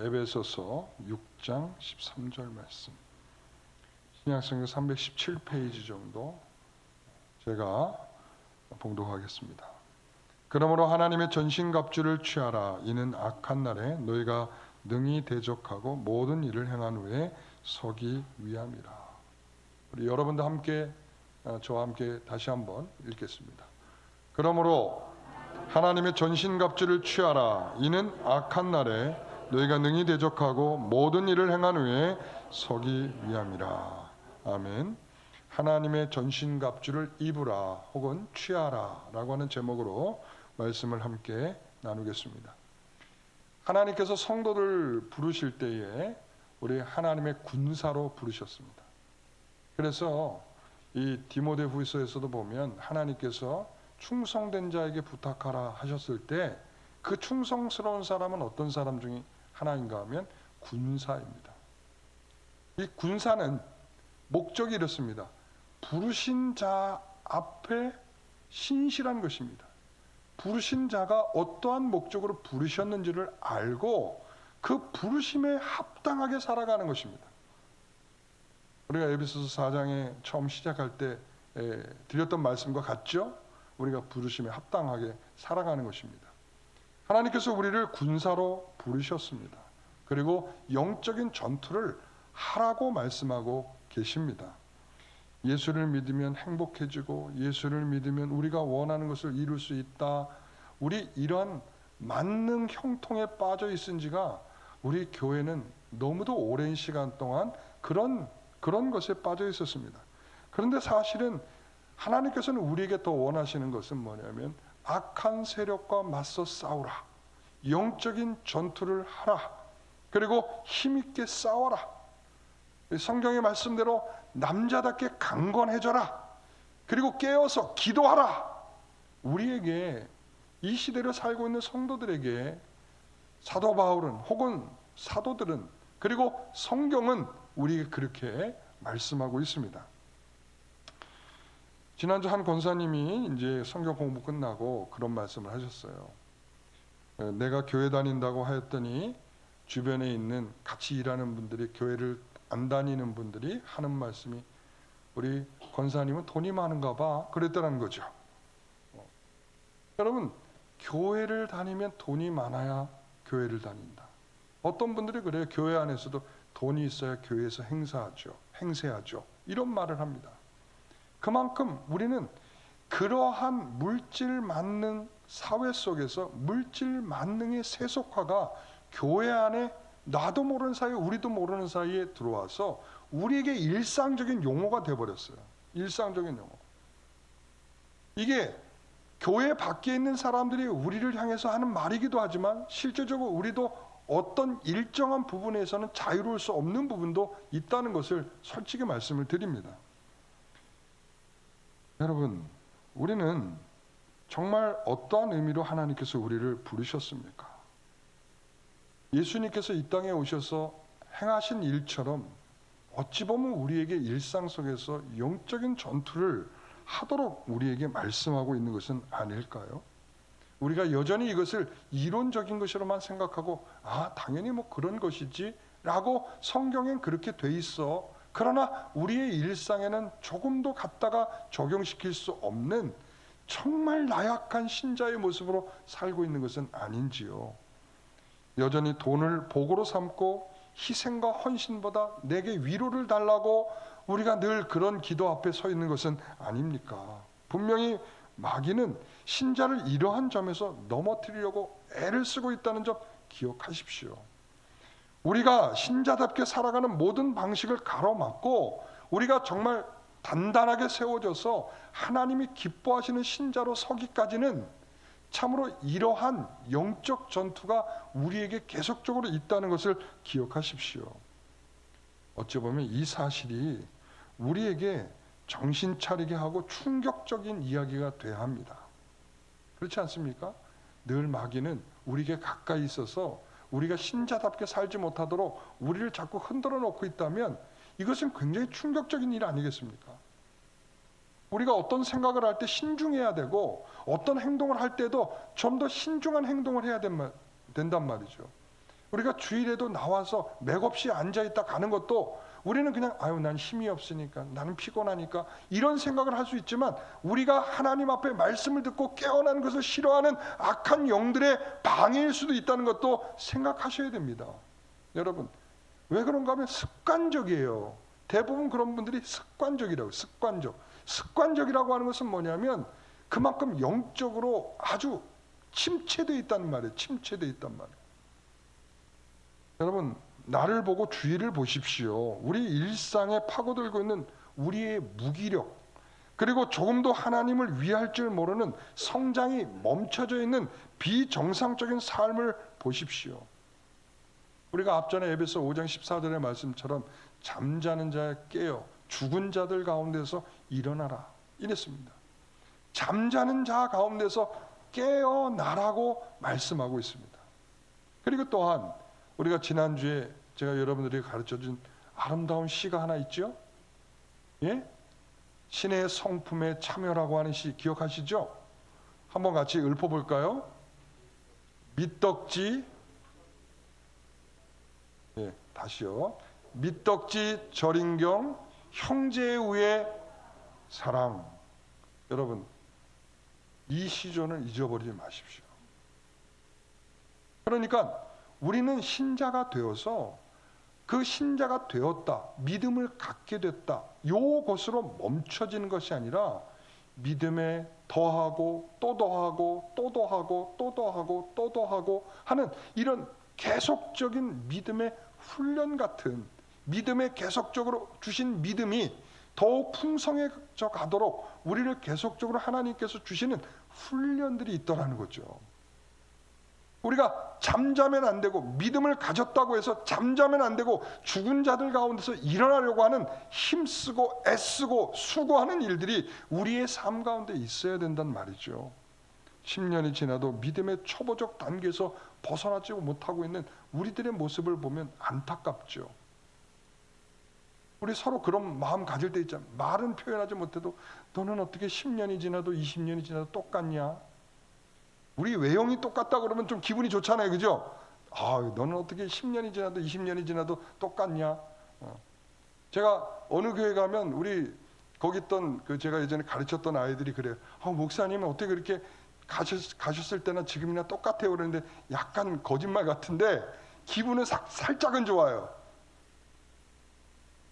에베소서 6장 13절 말씀. 신약성경 317페이지 정도 제가 봉독하겠습니다. 그러므로 하나님의 전신갑주를 취하라. 이는 악한 날에 너희가 능히 대적하고 모든 일을 행한 후에 서기 위함이라. 우리 여러분도 함께 저와 함께 다시 한번 읽겠습니다. 그러므로 하나님의 전신갑주를 취하라. 이는 악한 날에 너희가 능히 대적하고 모든 일을 행한 후에 서기 위함이라. 아멘. 하나님의 전신갑주를 입으라 혹은 취하라 라고 하는 제목으로 말씀을 함께 나누겠습니다. 하나님께서 성도들 부르실 때에 우리 하나님의 군사로 부르셨습니다. 그래서 이 디모데후서에서도 보면 하나님께서 충성된 자에게 부탁하라 하셨을 때 그 충성스러운 사람은 어떤 사람 중에 하나인가 하면 군사입니다. 이 군사는 목적이 이렇습니다. 부르신 자 앞에 신실한 것입니다. 부르신 자가 어떠한 목적으로 부르셨는지를 알고 그 부르심에 합당하게 살아가는 것입니다. 우리가 에베소서 4장에 처음 시작할 때 드렸던 말씀과 같죠? 우리가 부르심에 합당하게 살아가는 것입니다. 하나님께서 우리를 군사로 부르셨습니다. 그리고 영적인 전투를 하라고 말씀하고 계십니다. 예수를 믿으면 행복해지고 예수를 믿으면 우리가 원하는 것을 이룰 수 있다. 우리 이런 만능 형통에 빠져 있은 지가 우리 교회는 너무도 오랜 시간 동안 그런 것에 빠져 있었습니다. 그런데 사실은 하나님께서는 우리에게 더 원하시는 것은 뭐냐면 악한 세력과 맞서 싸우라. 영적인 전투를 하라. 그리고 힘있게 싸워라. 성경의 말씀대로 남자답게 강건해져라. 그리고 깨어서 기도하라. 우리에게 이 시대를 살고 있는 성도들에게 사도 바울은 혹은 사도들은 그리고 성경은 우리에게 그렇게 말씀하고 있습니다. 지난주 한 권사님이 이제 성경 공부 끝나고 그런 말씀을 하셨어요. 내가 교회 다닌다고 하였더니 주변에 있는 같이 일하는 분들이 교회를 안 다니는 분들이 하는 말씀이 우리 권사님은 돈이 많은가 봐 그랬다는 거죠. 여러분 교회를 다니면 돈이 많아야 교회를 다닌다. 어떤 분들이 그래요. 교회 안에서도 돈이 있어야 교회에서 행세하죠. 이런 말을 합니다. 그만큼 우리는 그러한 물질 만능 사회 속에서 물질 만능의 세속화가 교회 안에 나도 모르는 사이에 우리도 모르는 사이에 들어와서 우리에게 일상적인 용어가 되어버렸어요. 일상적인 용어. 이게 교회 밖에 있는 사람들이 우리를 향해서 하는 말이기도 하지만 실제적으로 우리도 어떤 일정한 부분에서는 자유로울 수 없는 부분도 있다는 것을 솔직히 말씀을 드립니다. 여러분, 우리는 정말 어떠한 의미로 하나님께서 우리를 부르셨습니까? 예수님께서 이 땅에 오셔서 행하신 일처럼 어찌 보면 우리에게 일상 속에서 영적인 전투를 하도록 우리에게 말씀하고 있는 것은 아닐까요? 우리가 여전히 이것을 이론적인 것으로만 생각하고 당연히 뭐 그런 것이지 라고 성경엔 그렇게 돼 있어. 그러나 우리의 일상에는 조금도 갖다가 적용시킬 수 없는 정말 나약한 신자의 모습으로 살고 있는 것은 아닌지요. 여전히 돈을 복으로 삼고 희생과 헌신보다 내게 위로를 달라고 우리가 늘 그런 기도 앞에 서 있는 것은 아닙니까? 분명히 마귀는 신자를 이러한 점에서 넘어뜨리려고 애를 쓰고 있다는 점 기억하십시오. 우리가 신자답게 살아가는 모든 방식을 가로막고 우리가 정말 단단하게 세워져서 하나님이 기뻐하시는 신자로 서기까지는 참으로 이러한 영적 전투가 우리에게 계속적으로 있다는 것을 기억하십시오. 어찌 보면 이 사실이 우리에게 정신 차리게 하고 충격적인 이야기가 돼야 합니다. 그렇지 않습니까? 늘 마귀는 우리에게 가까이 있어서 우리가 신자답게 살지 못하도록 우리를 자꾸 흔들어 놓고 있다면 이것은 굉장히 충격적인 일 아니겠습니까? 우리가 어떤 생각을 할 때 신중해야 되고 어떤 행동을 할 때도 좀 더 신중한 행동을 해야 된단 말이죠. 우리가 주일에도 나와서 맥없이 앉아있다 가는 것도 우리는 그냥 아유 난 힘이 없으니까, 나는 피곤하니까 이런 생각을 할 수 있지만, 우리가 하나님 앞에 말씀을 듣고 깨어난 것을 싫어하는 악한 영들의 방해일 수도 있다는 것도 생각하셔야 됩니다. 여러분, 왜 그런가 하면 습관적이에요. 대부분 그런 분들이 습관적이라고. 습관적이라고 하는 것은 뭐냐면 그만큼 영적으로 아주 침체되어 있다는 말이에요. 침체되어 있단 말이에요. 여러분, 나를 보고 주위를 보십시오. 우리 일상에 파고들고 있는 우리의 무기력, 그리고 조금도 하나님을 위할 줄 모르는 성장이 멈춰져 있는 비정상적인 삶을 보십시오. 우리가 앞전에 에베소 5장 14절의 말씀처럼 잠자는 자에 깨어 죽은 자들 가운데서 일어나라 이랬습니다. 잠자는 자 가운데서 깨어나라고 말씀하고 있습니다. 그리고 또한 우리가 지난주에 제가 여러분들에게 가르쳐준 아름다운 시가 하나 있죠? 예? 신의 성품에 참여라고 하는 시 기억하시죠? 한번 같이 읊어볼까요? 밑덕지, 예, 다시요. 밑덕지 절인경 형제의 위에 사랑. 여러분, 이 시조는 잊어버리지 마십시오. 그러니까 우리는 신자가 되어서 그 신자가 되었다, 믿음을 갖게 됐다, 요것으로 멈춰지는 것이 아니라 믿음에 더하고 또 더하고 또 더하고 또 더하고 또 더하고 하는 이런 계속적인 믿음의 훈련 같은, 믿음에 계속적으로 주신 믿음이 더욱 풍성해져 가도록 우리를 계속적으로 하나님께서 주시는 훈련들이 있더라는 거죠. 우리가 잠자면 안 되고, 믿음을 가졌다고 해서 잠자면 안 되고, 죽은 자들 가운데서 일어나려고 하는 힘쓰고 애쓰고 수고하는 일들이 우리의 삶 가운데 있어야 된단 말이죠. 10년이 지나도 믿음의 초보적 단계에서 벗어나지 못하고 있는 우리들의 모습을 보면 안타깝죠. 우리 서로 그런 마음 가질 때 있잖아요. 말은 표현하지 못해도 너는 어떻게 10년이 지나도 20년이 지나도 똑같냐? 우리 외형이 똑같다 그러면 좀 기분이 좋잖아요. 그죠? 아, 너는 어떻게 10년이 지나도 20년이 지나도 똑같냐? 제가 어느 교회 가면 우리 거기 있던 그 제가 예전에 가르쳤던 아이들이 그래요. 목사님은 어떻게 그렇게 가셨을 때나 지금이나 똑같아요. 그러는데 약간 거짓말 같은데 기분은 살짝은 좋아요.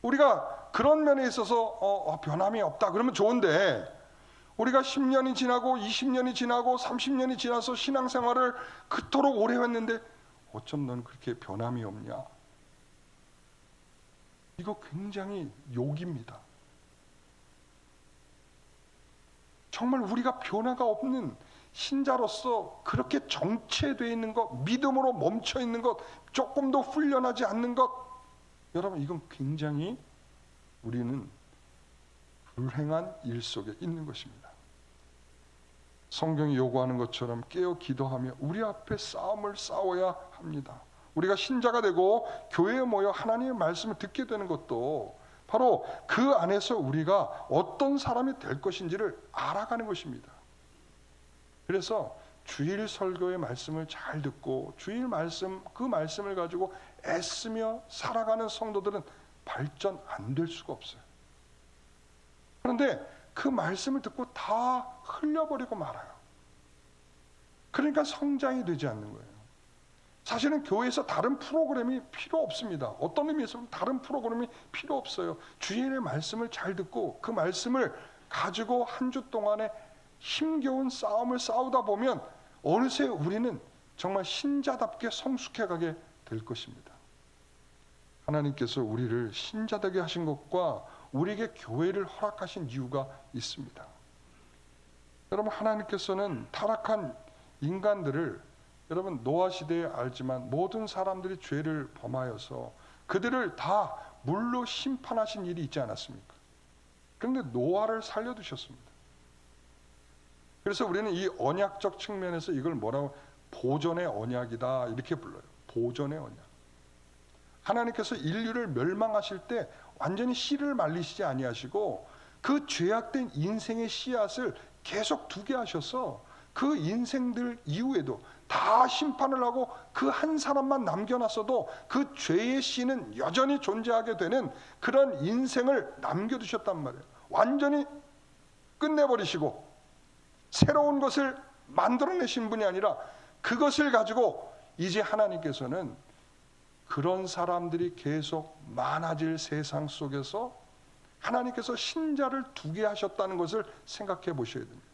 우리가 그런 면에 있어서 변함이 없다 그러면 좋은데, 우리가 10년이 지나고 20년이 지나고 30년이 지나서 신앙생활을 그토록 오래 했는데 어쩜 넌 그렇게 변함이 없냐? 이거 굉장히 욕입니다. 정말 우리가 변화가 없는 신자로서 그렇게 정체되어 있는 것, 믿음으로 멈춰 있는 것, 조금도 훈련하지 않는 것, 여러분 이건 굉장히 우리는 불행한 일 속에 있는 것입니다. 성경이 요구하는 것처럼 깨어 기도하며 우리 앞에 싸움을 싸워야 합니다. 우리가 신자가 되고 교회에 모여 하나님의 말씀을 듣게 되는 것도 바로 그 안에서 우리가 어떤 사람이 될 것인지를 알아가는 것입니다. 그래서 주일 설교의 말씀을 잘 듣고 주일 말씀, 그 말씀을 가지고 애쓰며 살아가는 성도들은 발전 안 될 수가 없어요. 그런데 그 말씀을 듣고 다 흘려버리고 말아요. 그러니까 성장이 되지 않는 거예요. 사실은 교회에서 다른 프로그램이 필요 없습니다. 어떤 의미에서 다른 프로그램이 필요 없어요. 주일의 말씀을 잘 듣고 그 말씀을 가지고 한 주 동안에 힘겨운 싸움을 싸우다 보면 어느새 우리는 정말 신자답게 성숙해 가게 될 것입니다. 하나님께서 우리를 신자되게 하신 것과 우리에게 교회를 허락하신 이유가 있습니다. 여러분, 하나님께서는 타락한 인간들을, 여러분 노아 시대에 알지만 모든 사람들이 죄를 범하여서 그들을 다 물로 심판하신 일이 있지 않았습니까? 그런데 노아를 살려두셨습니다. 그래서 우리는 이 언약적 측면에서 이걸 뭐라고, 보존의 언약이다 이렇게 불러요. 보존의 언약. 하나님께서 인류를 멸망하실 때 완전히 씨를 말리시지 아니하시고 그 죄악된 인생의 씨앗을 계속 두게 하셔서 그 인생들 이후에도 다 심판을 하고 그 한 사람만 남겨놨어도 그 죄의 씨는 여전히 존재하게 되는 그런 인생을 남겨두셨단 말이에요. 완전히 끝내버리시고 새로운 것을 만들어내신 분이 아니라 그것을 가지고 이제 하나님께서는 그런 사람들이 계속 많아질 세상 속에서 하나님께서 신자를 두게 하셨다는 것을 생각해 보셔야 됩니다.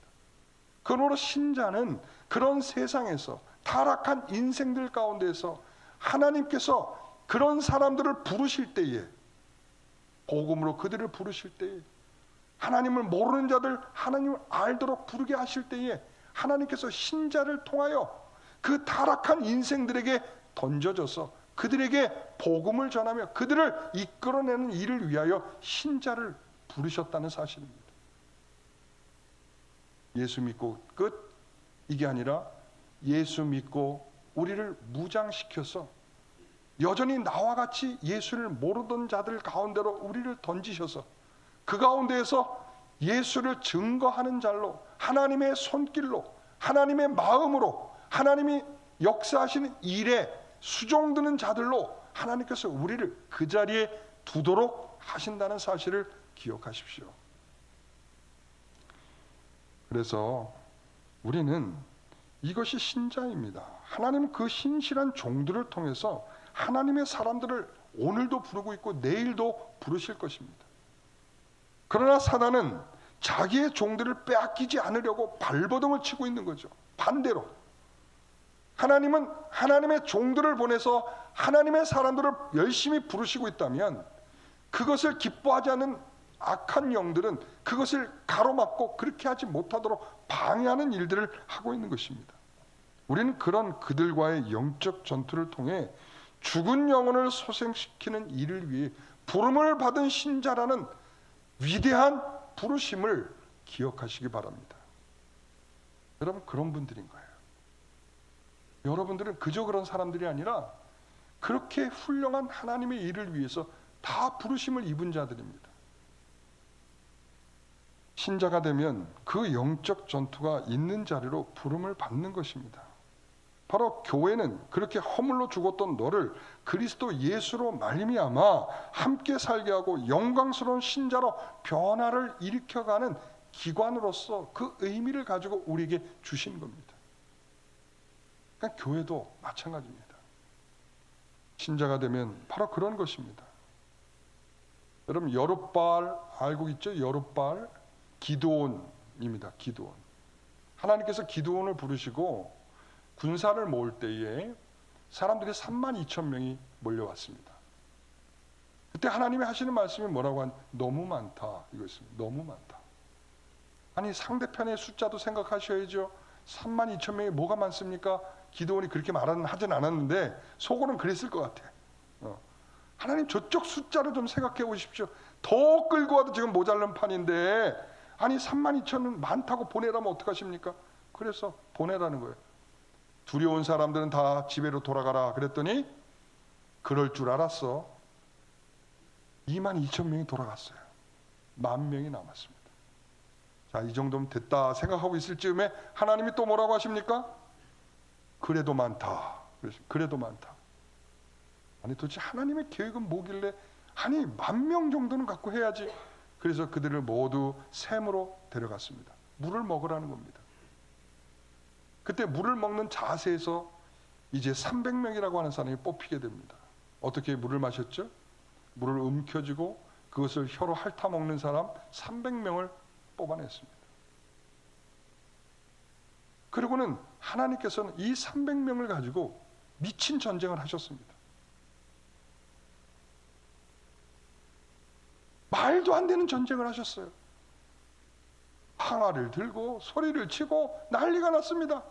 그러므로 신자는 그런 세상에서 타락한 인생들 가운데서 하나님께서 그런 사람들을 부르실 때에, 복음으로 그들을 부르실 때에, 하나님을 모르는 자들 하나님을 알도록 부르게 하실 때에 하나님께서 신자를 통하여 그 타락한 인생들에게 던져져서 그들에게 복음을 전하며 그들을 이끌어내는 일을 위하여 신자를 부르셨다는 사실입니다. 예수 믿고 끝, 이게 아니라 예수 믿고 우리를 무장시켜서 여전히 나와 같이 예수를 모르던 자들 가운데로 우리를 던지셔서 그 가운데에서 예수를 증거하는 자로, 하나님의 손길로, 하나님의 마음으로, 하나님이 역사하시는 일에 수종드는 자들로 하나님께서 우리를 그 자리에 두도록 하신다는 사실을 기억하십시오. 그래서 우리는 이것이 신자입니다. 하나님은 그 신실한 종들을 통해서 하나님의 사람들을 오늘도 부르고 있고 내일도 부르실 것입니다. 그러나 사단은 자기의 종들을 빼앗기지 않으려고 발버둥을 치고 있는 거죠. 반대로 하나님은 하나님의 종들을 보내서 하나님의 사람들을 열심히 부르시고 있다면 그것을 기뻐하지 않는 악한 영들은 그것을 가로막고 그렇게 하지 못하도록 방해하는 일들을 하고 있는 것입니다. 우리는 그런 그들과의 영적 전투를 통해 죽은 영혼을 소생시키는 일을 위해 부름을 받은 신자라는 위대한 부르심을 기억하시기 바랍니다. 여러분, 그런 분들인 거예요. 여러분들은 그저 그런 사람들이 아니라 그렇게 훌륭한 하나님의 일을 위해서 다 부르심을 입은 자들입니다. 신자가 되면 그 영적 전투가 있는 자리로 부름을 받는 것입니다. 바로 교회는 그렇게 허물로 죽었던 너를 그리스도 예수로 말미암아 함께 살게 하고 영광스러운 신자로 변화를 일으켜가는 기관으로서 그 의미를 가지고 우리에게 주신 겁니다. 그러니까 교회도 마찬가지입니다. 신자가 되면 바로 그런 것입니다. 여러분, 여룻바알 알고 있죠? 여룻바알 기드온입니다. 기드온. 하나님께서 기드온을 부르시고 군사를 모을 때에 사람들이 32,000명이 몰려왔습니다. 그때 하나님이 하시는 말씀이 뭐라고 한? 너무 많다 이거였습니다. 너무 많다. 아니, 상대편의 숫자도 생각하셔야죠. 32,000명이 뭐가 많습니까? 기드온이 그렇게 하진 않았는데 속으로는 그랬을 것 같아. 하나님, 저쪽 숫자를 좀 생각해 보십시오. 더 끌고 와도 지금 모자른 판인데 아니 32,000은 많다고 보내라면 어떡하십니까? 그래서 보내라는 거예요. 두려운 사람들은 다 집에로 돌아가라 그랬더니 그럴 줄 알았어. 22,000명이 돌아갔어요. 10,000명이 남았습니다. 자, 이 정도면 됐다 생각하고 있을 즈음에 하나님이 또 뭐라고 하십니까? 그래도 많다. 그래도 많다. 아니, 도대체 하나님의 계획은 뭐길래 아니 10,000명 정도는 갖고 해야지. 그래서 그들을 모두 샘으로 데려갔습니다. 물을 먹으라는 겁니다. 그때 물을 먹는 자세에서 이제 300명이라고 하는 사람이 뽑히게 됩니다. 어떻게 물을 마셨죠? 물을 움켜쥐고 그것을 혀로 핥아먹는 사람 300명을 뽑아냈습니다. 그리고는 하나님께서는 이 300명을 가지고 미친 전쟁을 하셨습니다. 말도 안 되는 전쟁을 하셨어요. 항아를 들고 소리를 치고 난리가 났습니다.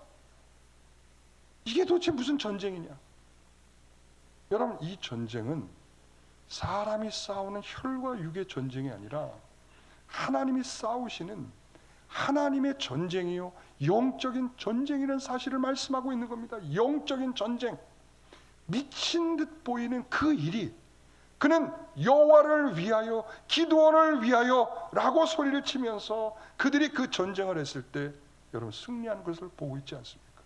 이게 도대체 무슨 전쟁이냐? 여러분, 이 전쟁은 사람이 싸우는 혈과 육의 전쟁이 아니라 하나님이 싸우시는 하나님의 전쟁이요 영적인 전쟁이라는 사실을 말씀하고 있는 겁니다. 영적인 전쟁. 미친 듯 보이는 그 일이 그는 여호와를 위하여 기드온을 위하여 라고 소리를 치면서 그들이 그 전쟁을 했을 때 여러분 승리하는 것을 보고 있지 않습니까?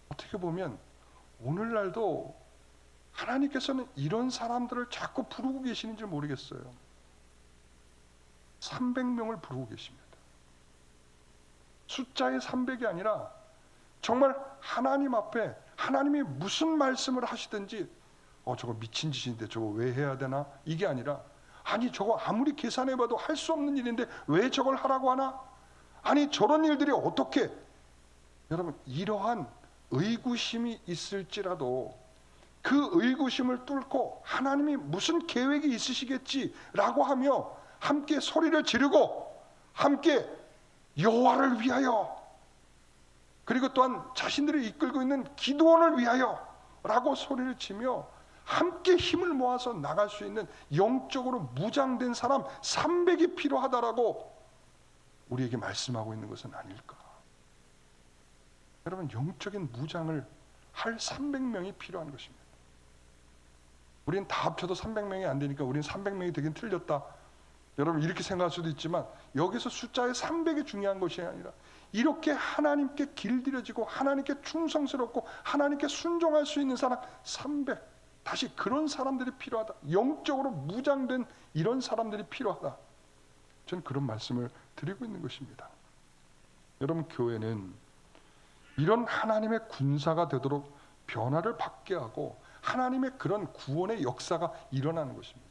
어떻게 보면 오늘날도 하나님께서는 이런 사람들을 자꾸 부르고 계시는지 모르겠어요. 300명을 부르고 계십니다. 숫자의 300이 아니라 정말 하나님 앞에 하나님이 무슨 말씀을 하시든지 저거 미친 짓인데 저거 왜 해야 되나? 이게 아니라 아니 저거 아무리 계산해봐도 할 수 없는 일인데 왜 저걸 하라고 하나? 아니 저런 일들이 어떻게? 여러분 이러한 의구심이 있을지라도 그 의구심을 뚫고 하나님이 무슨 계획이 있으시겠지라고 하며 함께 소리를 지르고 함께 여호와를 위하여 그리고 또한 자신들을 이끌고 있는 기드온을 위하여 라고 소리를 치며 함께 힘을 모아서 나갈 수 있는 영적으로 무장된 사람 300이 필요하다라고 우리에게 말씀하고 있는 것은 아닐까? 여러분 영적인 무장을 할 300명이 필요한 것입니다. 우리는 다 합쳐도 300명이 안 되니까 우리는 300명이 되긴 틀렸다. 여러분 이렇게 생각할 수도 있지만 여기서 숫자의 300이 중요한 것이 아니라 이렇게 하나님께 길들여지고 하나님께 충성스럽고 하나님께 순종할 수 있는 사람 300 다시 그런 사람들이 필요하다. 영적으로 무장된 이런 사람들이 필요하다. 저는 그런 말씀을 드리고 있는 것입니다. 여러분 교회는 이런 하나님의 군사가 되도록 변화를 받게 하고 하나님의 그런 구원의 역사가 일어나는 것입니다.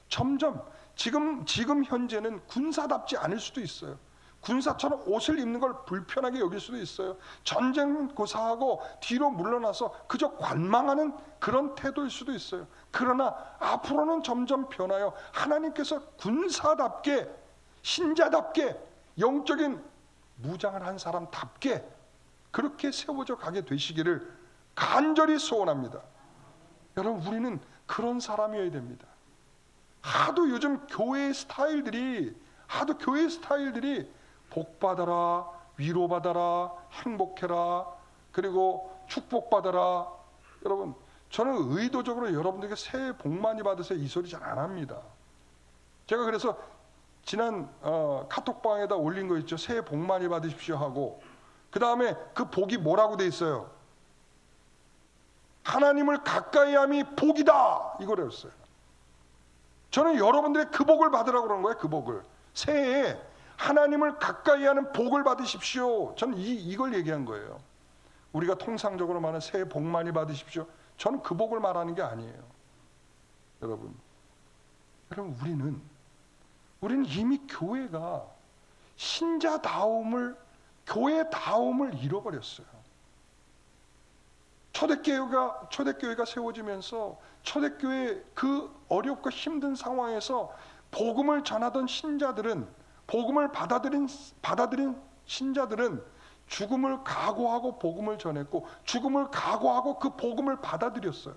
점점 지금 현재는 군사답지 않을 수도 있어요. 군사처럼 옷을 입는 걸 불편하게 여길 수도 있어요. 전쟁 고사하고 뒤로 물러나서 그저 관망하는 그런 태도일 수도 있어요. 그러나 앞으로는 점점 변하여 하나님께서 군사답게 신자답게 영적인 무장을 한 사람답게 그렇게 세워져 가게 되시기를 간절히 소원합니다. 여러분 우리는 그런 사람이어야 됩니다. 하도 요즘 교회의 스타일들이 복받아라, 위로받아라, 행복해라, 그리고 축복받아라. 여러분 저는 의도적으로 여러분들에게 새해 복 많이 받으세요 이 소리 잘 안 합니다. 제가 그래서 지난 카톡방에다 올린 거 있죠. 새해 복 많이 받으십시오 하고 그 다음에 그 복이 뭐라고 돼 있어요? 하나님을 가까이함이 복이다 이거랬어요. 저는 여러분들의 그 복을 받으라고 그러는 거예요. 그 복을 새해에 하나님을 가까이하는 복을 받으십시오. 저는 이걸 얘기한 거예요. 우리가 통상적으로 말하는 새해 복 많이 받으십시오. 저는 그 복을 말하는 게 아니에요. 여러분 우리는 이미 교회가 교회다움을 잃어버렸어요. 초대교회가 세워지면서 초대교회 그 어렵고 힘든 상황에서 복음을 전하던 신자들은 복음을 받아들인 신자들은 죽음을 각오하고 복음을 전했고 죽음을 각오하고 그 복음을 받아들였어요.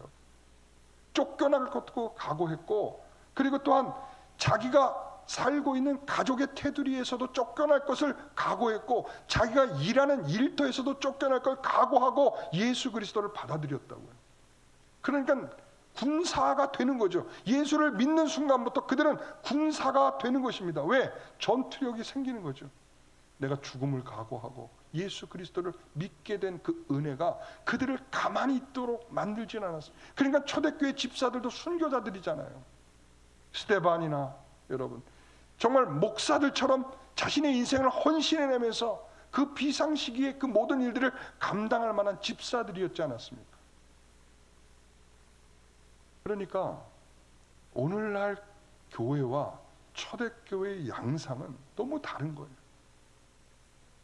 쫓겨날 것도 각오했고 그리고 또한 자기가 살고 있는 가족의 테두리에서도 쫓겨날 것을 각오했고 자기가 일하는 일터에서도 쫓겨날 걸 각오하고 예수 그리스도를 받아들였다고요. 그러니까 군사가 되는 거죠. 예수를 믿는 순간부터 그들은 군사가 되는 것입니다. 왜? 전투력이 생기는 거죠. 내가 죽음을 각오하고 예수 그리스도를 믿게 된 그 은혜가 그들을 가만히 있도록 만들진 않았어요. 그러니까 초대교회 집사들도 순교자들이잖아요. 스데반이나 여러분 정말 목사들처럼 자신의 인생을 헌신해내면서 그 비상시기에 그 모든 일들을 감당할 만한 집사들이었지 않았습니까? 그러니까 오늘날 교회와 초대교회의 양상은 너무 다른 거예요.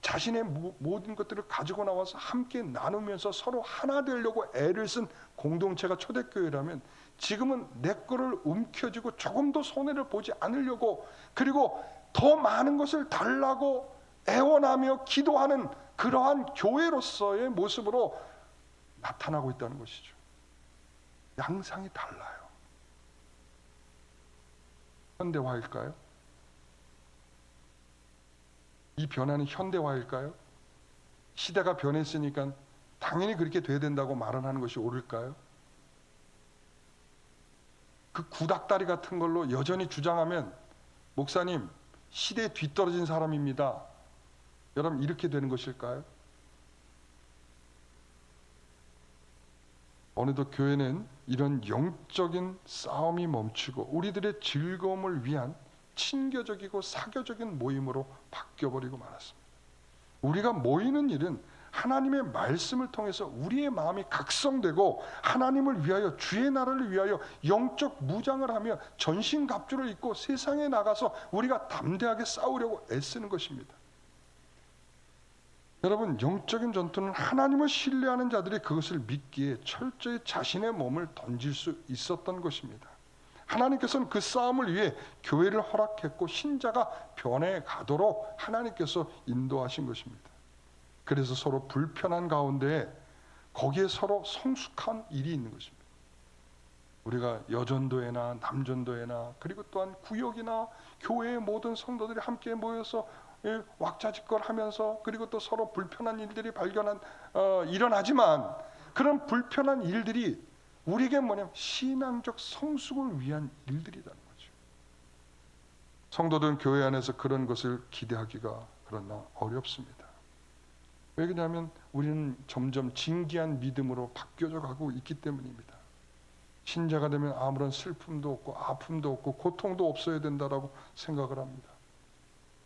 자신의 모든 것들을 가지고 나와서 함께 나누면서 서로 하나 되려고 애를 쓴 공동체가 초대교회라면 지금은 내 거를 움켜쥐고 조금도 손해를 보지 않으려고 그리고 더 많은 것을 달라고 애원하며 기도하는 그러한 교회로서의 모습으로 나타나고 있다는 것이죠. 양상이 달라요. 현대화일까요? 이 변화는 현대화일까요? 시대가 변했으니까 당연히 그렇게 돼야 된다고 말을 하는 것이 옳을까요? 그 구닥다리 같은 걸로 여전히 주장하면 목사님 시대에 뒤떨어진 사람입니다. 여러분, 이렇게 되는 것일까요? 어느덧 교회는 이런 영적인 싸움이 멈추고 우리들의 즐거움을 위한 친교적이고 사교적인 모임으로 바뀌어버리고 말았습니다. 우리가 모이는 일은 하나님의 말씀을 통해서 우리의 마음이 각성되고 하나님을 위하여, 주의 나라를 위하여 영적 무장을 하며 전신갑주를 입고 세상에 나가서 우리가 담대하게 싸우려고 애쓰는 것입니다. 여러분, 영적인 전투는 하나님을 신뢰하는 자들이 그것을 믿기에 철저히 자신의 몸을 던질 수 있었던 것입니다. 하나님께서는 그 싸움을 위해 교회를 허락했고 신자가 변해 가도록 하나님께서 인도하신 것입니다. 그래서 서로 불편한 가운데 거기에 서로 성숙한 일이 있는 것입니다. 우리가 여전도회나 남전도회나 그리고 또한 구역이나 교회의 모든 성도들이 함께 모여서 왁자지껄하면서 그리고 또 서로 불편한 일들이 일어나지만 그런 불편한 일들이 우리에게 뭐냐면 신앙적 성숙을 위한 일들이라는 거죠. 성도들은 교회 안에서 그런 것을 기대하기가 그러나 어렵습니다. 왜냐하면 우리는 점점 진기한 믿음으로 바뀌어져 가고 있기 때문입니다. 신자가 되면 아무런 슬픔도 없고 아픔도 없고 고통도 없어야 된다라고 생각을 합니다.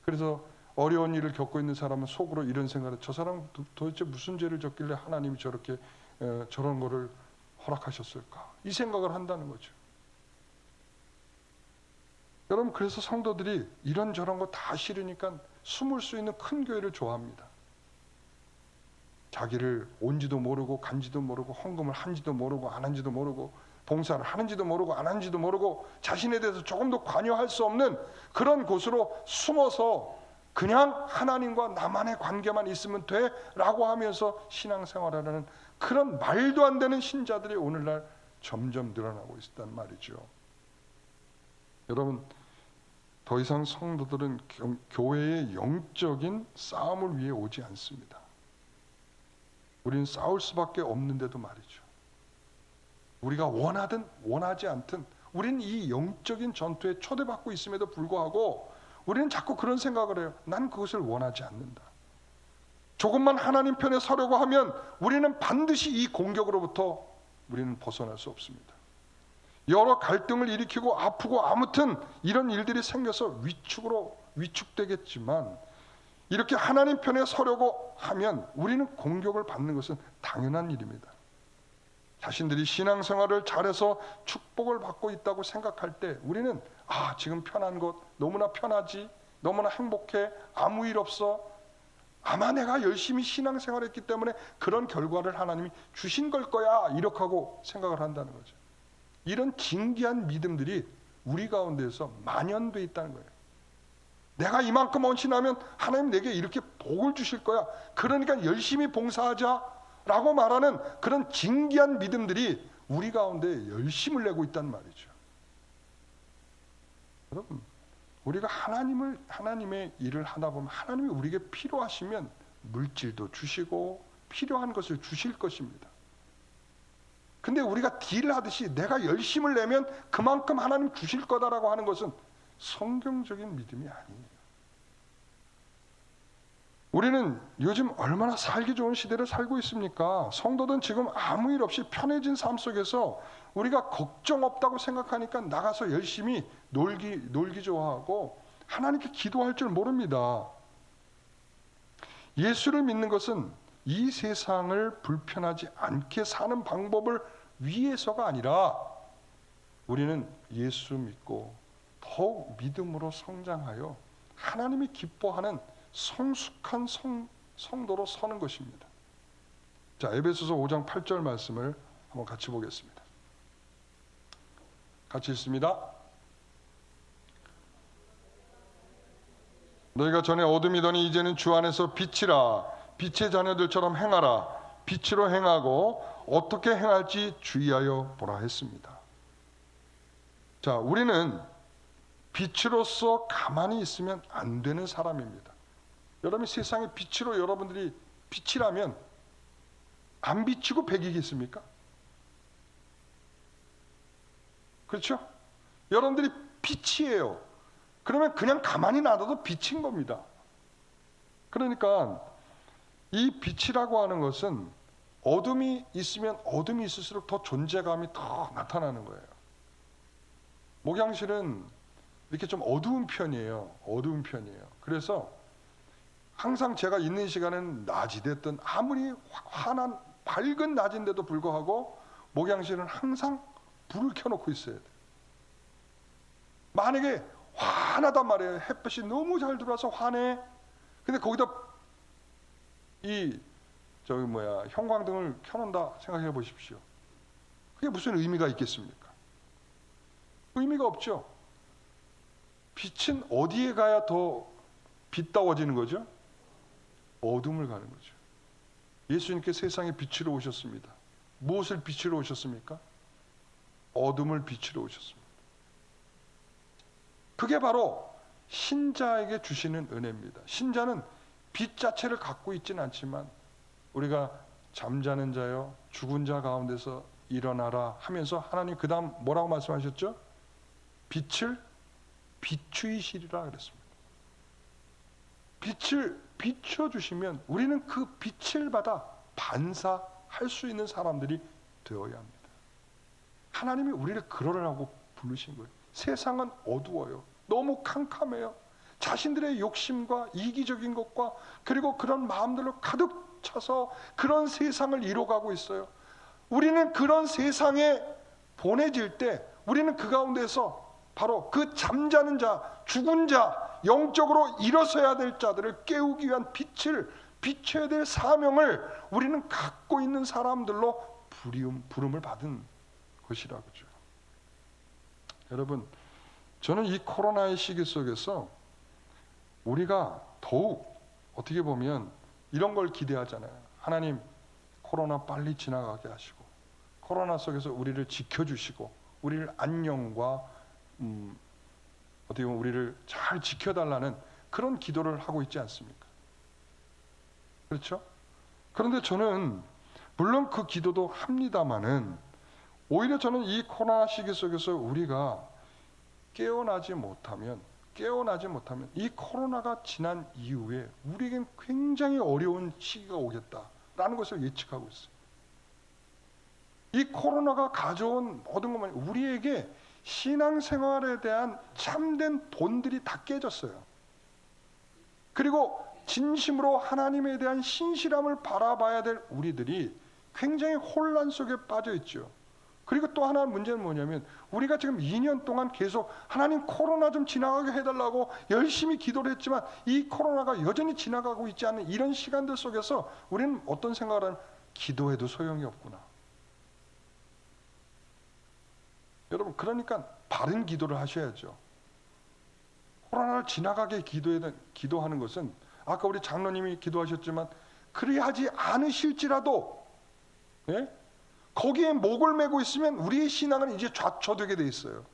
그래서 어려운 일을 겪고 있는 사람은 속으로 이런 생각을, 저 사람은 도대체 무슨 죄를 졌길래 하나님이 저렇게 저런 거를 허락하셨을까, 이 생각을 한다는 거죠. 여러분, 그래서 성도들이 이런저런 거 다 싫으니까 숨을 수 있는 큰 교회를 좋아합니다. 자기를 온지도 모르고 간지도 모르고 헌금을 한지도 모르고 안 한지도 모르고 봉사를 하는지도 모르고 안 하는지도 모르고 자신에 대해서 조금도 관여할 수 없는 그런 곳으로 숨어서 그냥 하나님과 나만의 관계만 있으면 돼 라고 하면서 신앙생활하는 그런 말도 안 되는 신자들이 오늘날 점점 늘어나고 있다는 말이죠. 여러분, 더 이상 성도들은 교회의 영적인 싸움을 위해 오지 않습니다. 우리는 싸울 수밖에 없는데도 말이죠. 우리가 원하든 원하지 않든 우리는 이 영적인 전투에 초대받고 있음에도 불구하고 우리는 자꾸 그런 생각을 해요. 난 그것을 원하지 않는다. 조금만 하나님 편에 서려고 하면 우리는 반드시 이 공격으로부터 우리는 벗어날 수 없습니다. 여러 갈등을 일으키고 아프고 아무튼 이런 일들이 생겨서 위축되겠지만 이렇게 하나님 편에 서려고 하면 우리는 공격을 받는 것은 당연한 일입니다. 자신들이 신앙생활을 잘해서 축복을 받고 있다고 생각할 때 우리는 지금 편한 것, 너무나 편하지, 너무나 행복해, 아무 일 없어, 아마 내가 열심히 신앙생활했기 때문에 그런 결과를 하나님이 주신 걸 거야, 이렇게 하고 생각을 한다는 거죠. 이런 진기한 믿음들이 우리 가운데서 만연돼 있다는 거예요. 내가 이만큼 헌신하면 하나님 내게 이렇게 복을 주실 거야, 그러니까 열심히 봉사하자라고 말하는 그런 진기한 믿음들이 우리 가운데 열심을 내고 있단 말이죠. 여러분, 우리가 하나님의 일을 하다 보면 하나님이 우리에게 필요하시면 물질도 주시고 필요한 것을 주실 것입니다. 근데 우리가 딜을 하듯이 내가 열심을 내면 그만큼 하나님 주실 거다라고 하는 것은 성경적인 믿음이 아니에요. 우리는 요즘 얼마나 살기 좋은 시대를 살고 있습니까? 성도들은 지금 아무 일 없이 편해진 삶 속에서 우리가 걱정 없다고 생각하니까 나가서 열심히 놀기 좋아하고 하나님께 기도할 줄 모릅니다. 예수를 믿는 것은 이 세상을 불편하지 않게 사는 방법을 위해서가 아니라 우리는 예수 믿고 더욱 믿음으로 성장하여 하나님이 기뻐하는 성숙한 성도로 서는 것입니다. 자, 에베소서 5장 8절 말씀을 한번 같이 보겠습니다. 같이 읽습니다. 너희가 전에 어둠이더니 이제는 주 안에서 빛이라, 빛의 자녀들처럼 행하라. 빛으로 행하고 어떻게 행할지 주의하여 보라 했습니다. 자, 우리는 빛으로서 가만히 있으면 안 되는 사람입니다. 여러분, 세상의 빛으로 여러분들이 빛이라면 안 비치고 백이겠습니까? 그렇죠? 여러분들이 빛이에요. 그러면 그냥 가만히 놔둬도 빛인 겁니다. 그러니까 이 빛이라고 하는 것은 어둠이 있으면 어둠이 있을수록 더 존재감이 더 나타나는 거예요. 목양실은 이렇게 좀 어두운 편이에요. 어두운 편이에요. 그래서 항상 제가 있는 시간은 낮이 됐든 아무리 환한 밝은 낮인데도 불구하고 목양실은 항상 불을 켜놓고 있어야 돼요. 만약에 환하단 말이에요. 햇볕이 너무 잘 들어와서 환해. 근데 거기다 형광등을 켜놓는다 생각해 보십시오. 그게 무슨 의미가 있겠습니까? 의미가 없죠. 빛은 어디에 가야 더 빛다워지는 거죠? 어둠을 가는 거죠. 예수님께 세상에 빛으로 오셨습니다. 무엇을 빛으로 오셨습니까? 어둠을 빛으로 오셨습니다. 그게 바로 신자에게 주시는 은혜입니다. 신자는 빛 자체를 갖고 있지는 않지만 우리가 잠자는 자여 죽은 자 가운데서 일어나라 하면서 하나님 그 다음 뭐라고 말씀하셨죠? 빛을 비추이시리라 그랬습니다. 빛을 비춰주시면 우리는 그 빛을 받아 반사할 수 있는 사람들이 되어야 합니다. 하나님이 우리를 그러라고 부르신 거예요. 세상은 어두워요. 너무 캄캄해요. 자신들의 욕심과 이기적인 것과 그리고 그런 마음들로 가득 차서 그런 세상을 이뤄가고 있어요. 우리는 그런 세상에 보내질 때 우리는 그 가운데서 바로 그 잠자는 자, 죽은 자, 영적으로 일어서야 될 자들을 깨우기 위한 빛을 비춰야 될 사명을 우리는 갖고 있는 사람들로 부름을 받은 것이라고죠. 여러분, 저는 이 코로나의 시기 속에서 우리가 더욱 어떻게 보면 이런 걸 기대하잖아요. 하나님, 코로나 빨리 지나가게 하시고 코로나 속에서 우리를 지켜주시고 우리를 안녕과 어떻게 보면 우리를 잘 지켜달라는 그런 기도를 하고 있지 않습니까? 그렇죠? 그런데 저는 물론 그 기도도 합니다마는 오히려 저는 이 코로나 시기 속에서 우리가 깨어나지 못하면 이 코로나가 지난 이후에 우리에겐 굉장히 어려운 시기가 오겠다라는 것을 예측하고 있어요. 이 코로나가 가져온 모든 것만 우리에게 신앙생활에 대한 참된 본들이 다 깨졌어요. 그리고 진심으로 하나님에 대한 신실함을 바라봐야 될 우리들이 굉장히 혼란 속에 빠져 있죠. 그리고 또 하나 문제는 뭐냐면 우리가 지금 2년 동안 계속 하나님 코로나 좀 지나가게 해달라고 열심히 기도를 했지만 이 코로나가 여전히 지나가고 있지 않은 이런 시간들 속에서 우리는 어떤 생각을 하면 기도해도 소용이 없구나. 여러분, 그러니까 바른 기도를 하셔야죠. 코로나를 지나가게 기도하는 것은 아까 우리 장로님이 기도하셨지만 그리하지 않으실지라도 거기에 목을 메고 있으면 우리의 신앙은 이제 좌초되게 돼 있어요.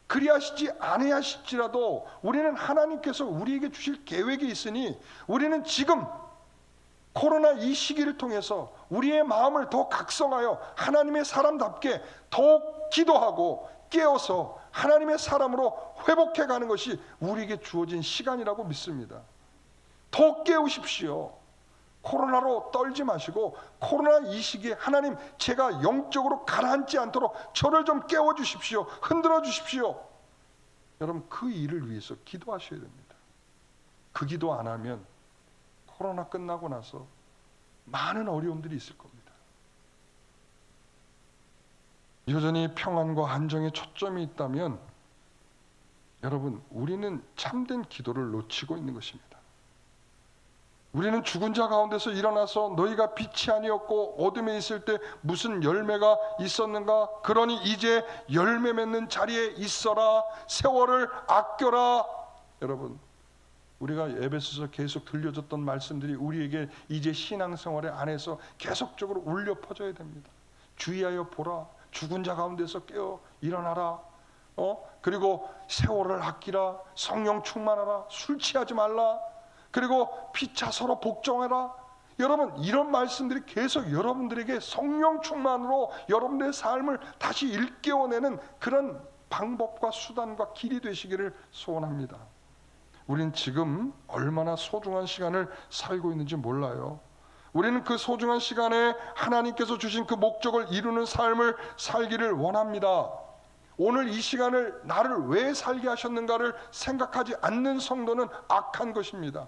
그리하시지 않으실지라도 우리는 하나님께서 우리에게 주실 계획이 있으니 우리는 지금 코로나 이 시기를 통해서 우리의 마음을 더 각성하여 하나님의 사람답게 더욱 기도하고 깨어서 하나님의 사람으로 회복해가는 것이 우리에게 주어진 시간이라고 믿습니다. 더 깨우십시오. 코로나로 떨지 마시고 코로나 이 시기에 하나님 제가 영적으로 가라앉지 않도록 저를 좀 깨워주십시오. 흔들어 주십시오. 여러분, 그 일을 위해서 기도하셔야 됩니다. 그 기도 안 하면 코로나 끝나고 나서 많은 어려움들이 있을 겁니다. 여전히 평안과 안정에 초점이 있다면 여러분, 우리는 참된 기도를 놓치고 있는 것입니다. 우리는 죽은 자 가운데서 일어나서 너희가 빛이 아니었고 어둠에 있을 때 무슨 열매가 있었는가? 그러니 이제 열매 맺는 자리에 있어라. 세월을 아껴라. 여러분, 우리가 에베소서 계속 들려줬던 말씀들이 우리에게 이제 신앙생활의 안에서 계속적으로 울려 퍼져야 됩니다. 주의하여 보라. 죽은 자 가운데서 깨어 일어나라. 그리고 세월을 아끼라. 성령 충만하라. 술 취하지 말라. 그리고 피차 서로 복종해라. 여러분, 이런 말씀들이 계속 여러분들에게 성령 충만으로 여러분들의 삶을 다시 일깨워내는 그런 방법과 수단과 길이 되시기를 소원합니다. 우린 지금 얼마나 소중한 시간을 살고 있는지 몰라요. 우리는 그 소중한 시간에 하나님께서 주신 그 목적을 이루는 삶을 살기를 원합니다. 오늘 이 시간을 나를 왜 살게 하셨는가를 생각하지 않는 성도는 악한 것입니다.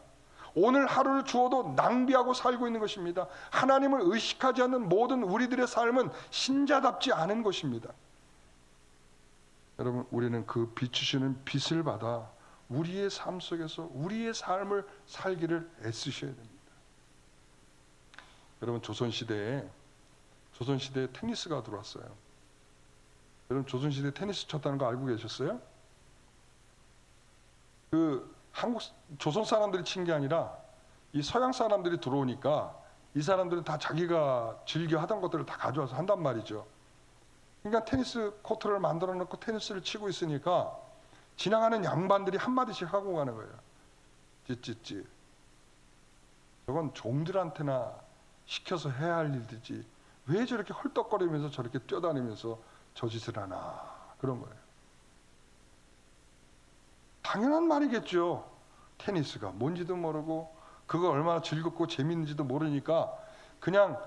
오늘 하루를 주어도 낭비하고 살고 있는 것입니다. 하나님을 의식하지 않는 모든 우리들의 삶은 신자답지 않은 것입니다. 여러분, 우리는 그 비추시는 빛을 받아 우리의 삶 속에서 우리의 삶을 살기를 애쓰셔야 됩니다. 여러분, 조선시대에 테니스가 들어왔어요. 여러분, 조선시대에 테니스 쳤다는 거 알고 계셨어요? 조선 사람들이 친 게 아니라 이 서양 사람들이 들어오니까 이 사람들은 다 자기가 즐겨 하던 것들을 다 가져와서 한단 말이죠. 그러니까 테니스 코트를 만들어 놓고 테니스를 치고 있으니까 지나가는 양반들이 한마디씩 하고 가는 거예요. 찌찌찌. 저건 종들한테나 시켜서 해야 할 일이지 왜 저렇게 헐떡거리면서 저렇게 뛰어다니면서 저 짓을 하나, 그런 거예요. 당연한 말이겠죠. 테니스가 뭔지도 모르고 그거 얼마나 즐겁고 재밌는지도 모르니까 그냥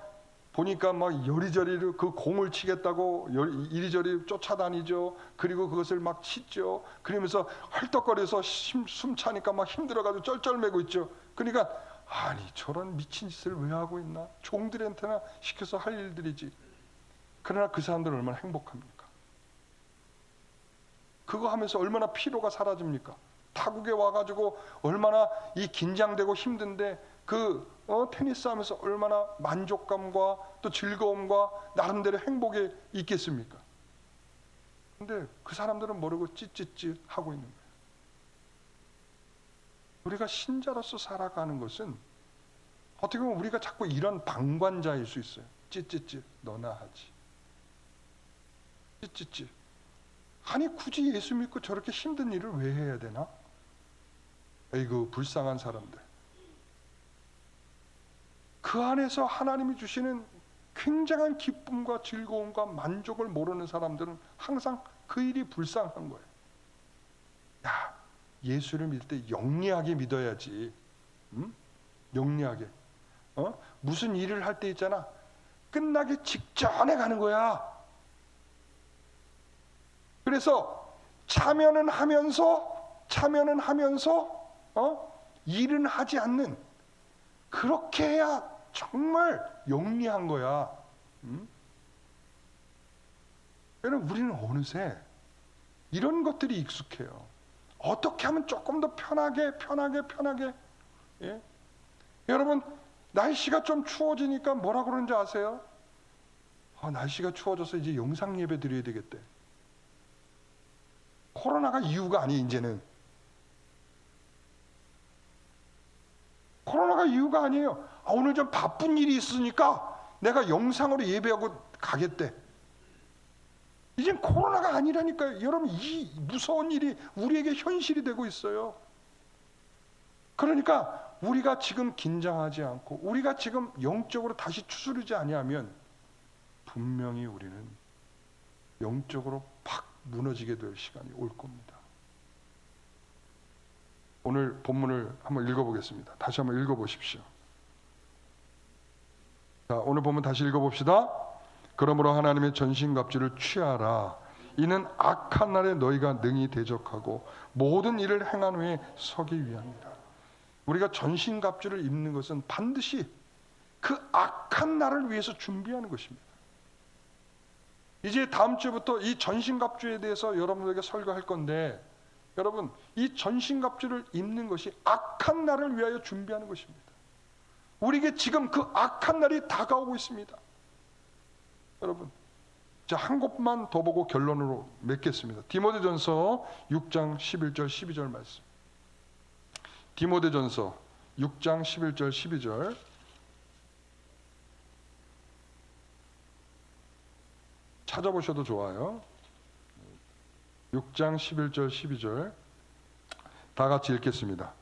보니까 막 요리저리 그 공을 치겠다고 이리저리 쫓아다니죠. 그리고 그것을 막 치죠. 그러면서 헐떡거려서 숨 차니까 막 힘들어가지고 쩔쩔매고 있죠. 그러니까 아니, 저런 미친 짓을 왜 하고 있나? 종들한테나 시켜서 할 일들이지. 그러나 그 사람들은 얼마나 행복합니까? 그거 하면서 얼마나 피로가 사라집니까? 타국에 와가지고 얼마나 이 긴장되고 힘든데 테니스 하면서 얼마나 만족감과 또 즐거움과 나름대로 행복에 있겠습니까? 근데 그 사람들은 모르고 찌찌찌 하고 있는 거예요. 우리가 신자로서 살아가는 것은 어떻게 보면 우리가 자꾸 이런 방관자일 수 있어요. 찌찌찌 너나 하지. 찌찌찌. 아니, 굳이 예수 믿고 저렇게 힘든 일을 왜 해야 되나? 에이구, 불쌍한 사람들. 그 안에서 하나님이 주시는 굉장한 기쁨과 즐거움과 만족을 모르는 사람들은 항상 그 일이 불쌍한 거예요. 야, 예수를 믿을 때 영리하게 믿어야지. 영리하게. 무슨 일을 할 때 있잖아. 끝나기 직전에 가는 거야. 그래서 참여는 하면서 일은 하지 않는, 그렇게 해야 정말 영리한 거야. 여러분, 우리는 어느새 이런 것들이 익숙해요. 어떻게 하면 조금 더 편하게. 예? 여러분, 날씨가 좀 추워지니까 뭐라 그러는지 아세요? 날씨가 추워져서 이제 영상 예배 드려야 되겠대. 코로나가 이유가 아니, 이제는. 코로나가 이유가 아니에요. 오늘 좀 바쁜 일이 있으니까 내가 영상으로 예배하고 가겠대. 이젠 코로나가 아니라니까요. 여러분, 이 무서운 일이 우리에게 현실이 되고 있어요. 그러니까 우리가 지금 긴장하지 않고 우리가 지금 영적으로 다시 추스르지 아니하면 분명히 우리는 영적으로 팍 무너지게 될 시간이 올 겁니다. 오늘 본문을 한번 읽어보겠습니다. 다시 한번 읽어보십시오. 자, 오늘 본문 다시 읽어봅시다. 그러므로 하나님의 전신갑주를 취하라. 이는 악한 날에 너희가 능히 대적하고 모든 일을 행한 후에 서기 위함이라. 우리가 전신갑주를 입는 것은 반드시 그 악한 날을 위해서 준비하는 것입니다. 이제 다음 주부터 이 전신갑주에 대해서 여러분들에게 설교할 건데, 여러분, 이 전신갑주를 입는 것이 악한 날을 위하여 준비하는 것입니다. 우리에게 지금 그 악한 날이 다가오고 있습니다. 여러분, 자, 한 곳만 더 보고 결론으로 맺겠습니다. 디모데전서 6장 11절 12절 말씀. 디모데전서 6장 11절 12절. 찾아보셔도 좋아요. 6장 11절 12절 다 같이 읽겠습니다.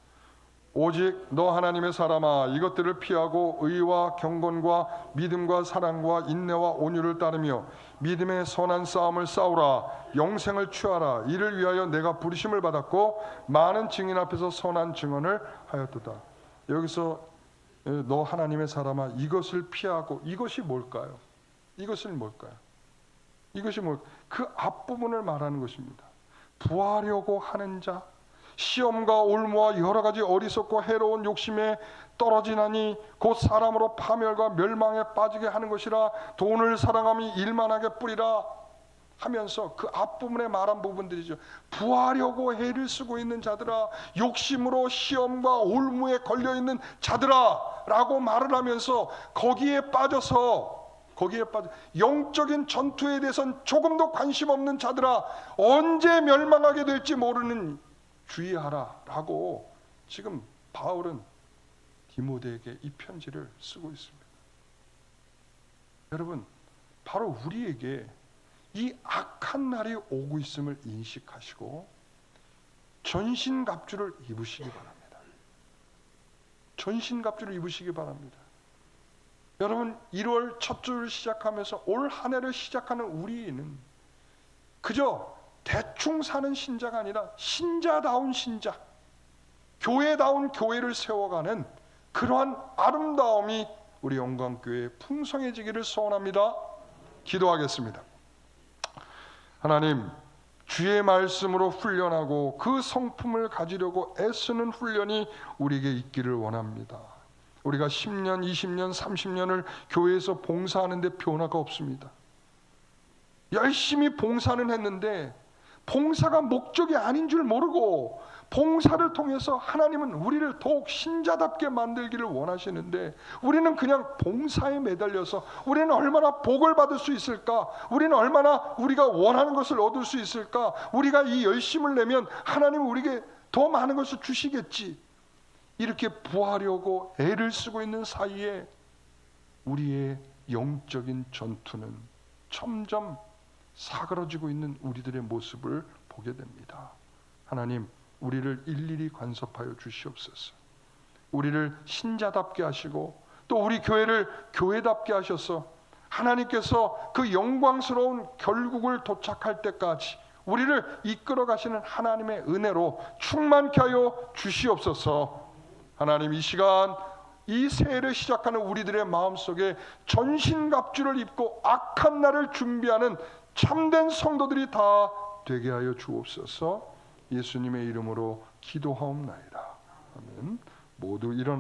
오직 너 하나님의 사람아, 이것들을 피하고 의와 경건과 믿음과 사랑과 인내와 온유를 따르며 믿음의 선한 싸움을 싸우라. 영생을 취하라. 이를 위하여 내가 부르심을 받았고 많은 증인 앞에서 선한 증언을 하였도다. 여기서 너 하나님의 사람아, 이것을 피하고, 이것이 뭘까요? 이것은 뭘까요? 이것이 그 앞부분을 말하는 것입니다. 부하려고 하는 자, 시험과 올무와 여러 가지 어리석고 해로운 욕심에 떨어지나니 곧 사람으로 파멸과 멸망에 빠지게 하는 것이라. 돈을 사랑함이 일만하게 뿌리라 하면서 그 앞부분에 말한 부분들이죠. 부하려고 애를 쓰고 있는 자들아, 욕심으로 시험과 올무에 걸려있는 자들아 라고 말을 하면서 거기에 빠져 영적인 전투에 대해서는 조금도 관심 없는 자들아, 언제 멸망하게 될지 모르는 주의하라 라고 지금 바울은 디모데에게 이 편지를 쓰고 있습니다. 여러분, 바로 우리에게 이 악한 날이 오고 있음을 인식하시고 전신갑주를 입으시기 바랍니다. 전신갑주를 입으시기 바랍니다. 여러분, 1월 첫 주를 시작하면서 올 한 해를 시작하는 우리는 그저 대충 사는 신자가 아니라 신자다운 신자, 교회다운 교회를 세워가는 그러한 아름다움이 우리 영광교회에 풍성해지기를 소원합니다. 기도하겠습니다. 하나님, 주의 말씀으로 훈련하고 그 성품을 가지려고 애쓰는 훈련이 우리에게 있기를 원합니다. 우리가 10년, 20년, 30년을 교회에서 봉사하는데 변화가 없습니다. 열심히 봉사는 했는데 봉사가 목적이 아닌 줄 모르고 봉사를 통해서 하나님은 우리를 더욱 신자답게 만들기를 원하시는데 우리는 그냥 봉사에 매달려서 우리는 얼마나 복을 받을 수 있을까? 우리는 얼마나 우리가 원하는 것을 얻을 수 있을까? 우리가 이 열심을 내면 하나님은 우리에게 더 많은 것을 주시겠지. 이렇게 부하려고 애를 쓰고 있는 사이에 우리의 영적인 전투는 점점 사그러지고 있는 우리들의 모습을 보게 됩니다. 하나님, 우리를 일일이 간섭하여 주시옵소서. 우리를 신자답게 하시고 또 우리 교회를 교회답게 하셔서 하나님께서 그 영광스러운 결국을 도착할 때까지 우리를 이끌어 가시는 하나님의 은혜로 충만케 하여 주시옵소서. 하나님, 이 시간 이 새해를 시작하는 우리들의 마음속에 전신갑주를 입고 악한 날을 준비하는 참된 성도들이 다 되게 하여 주옵소서. 예수님의 이름으로 기도하옵나이다. 아멘. 모두 일어나